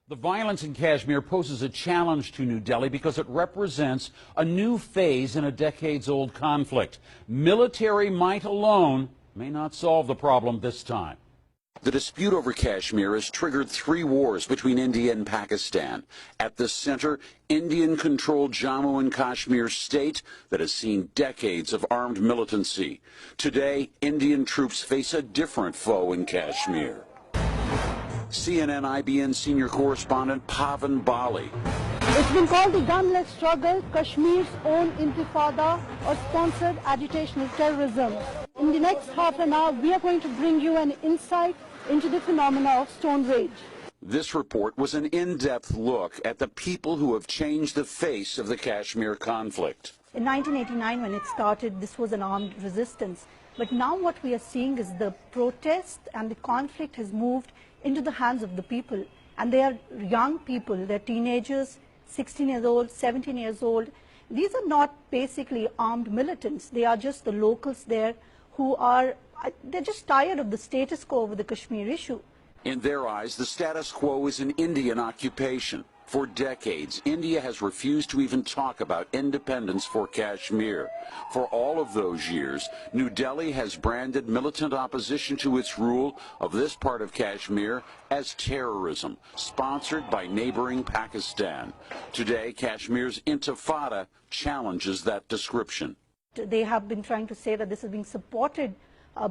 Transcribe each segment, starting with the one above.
The violence in Kashmir poses a challenge to New Delhi because it represents a new phase in a decades-old conflict. Military might alone may not solve the problem this time. The dispute over Kashmir has triggered 3 wars between India and Pakistan. At the center, Indian-controlled Jammu and Kashmir state that has seen decades of armed militancy. Today, Indian troops face a different foe in Kashmir. CNN-IBN senior correspondent Pavan Bali. It's been called the gunless struggle, Kashmir's own intifada or sponsored agitational terrorism. In the next half an hour, we are going to bring you an insight into the phenomena of stone rage. This report was an in-depth look at the people who have changed the face of the Kashmir conflict. In 1989, when it started, this was an armed resistance. But now what we are seeing is the protest and the conflict has moved into the hands of the people. And they are young people, they're teenagers, 16 years old, 17 years old. These are not basically armed militants. They are just the locals there who are, they're just tired of the status quo over the Kashmir issue. In their eyes, the status quo is an Indian occupation. For decades, India has refused to even talk about independence for Kashmir. For all of those years, New Delhi has branded militant opposition to its rule of this part of Kashmir as terrorism, sponsored by neighboring Pakistan. Today, Kashmir's intifada challenges that description. They have been trying to say that this is being supported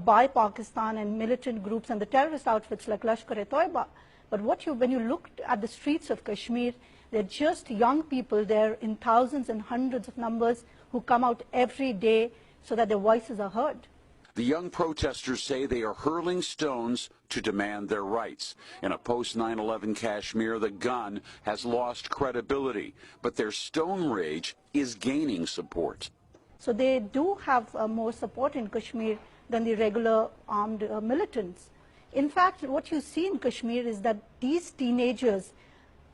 by Pakistan and militant groups and the terrorist outfits like Lashkar-e-Toiba. But when you look at the streets of Kashmir, they're just young people there in thousands and hundreds of numbers who come out every day so that their voices are heard. The young protesters say they are hurling stones to demand their rights. In a post-9/11 Kashmir, the gun has lost credibility, but their stone rage is gaining support. So they do have more support in Kashmir than the regular armed militants. In fact, what you see in Kashmir is that these teenagers,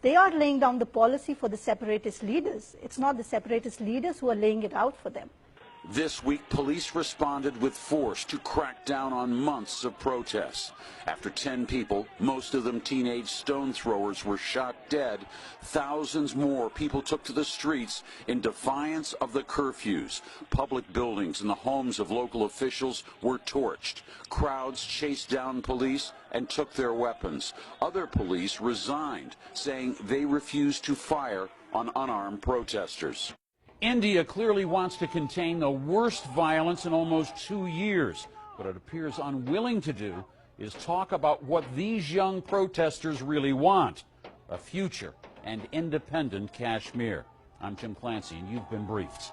they are laying down the policy for the separatist leaders. It's not the separatist leaders who are laying it out for them. This week, police responded with force to crack down on months of protests. After 10 people, most of them teenage stone throwers, were shot dead, thousands more people took to the streets in defiance of the curfews. Public buildings and the homes of local officials were torched. Crowds chased down police and took their weapons. Other police resigned, saying they refused to fire on unarmed protesters. India clearly wants to contain the worst violence in almost 2 years. What it appears unwilling to do is talk about what these young protesters really want, a future and independent Kashmir. I'm Jim Clancy, and you've been briefed.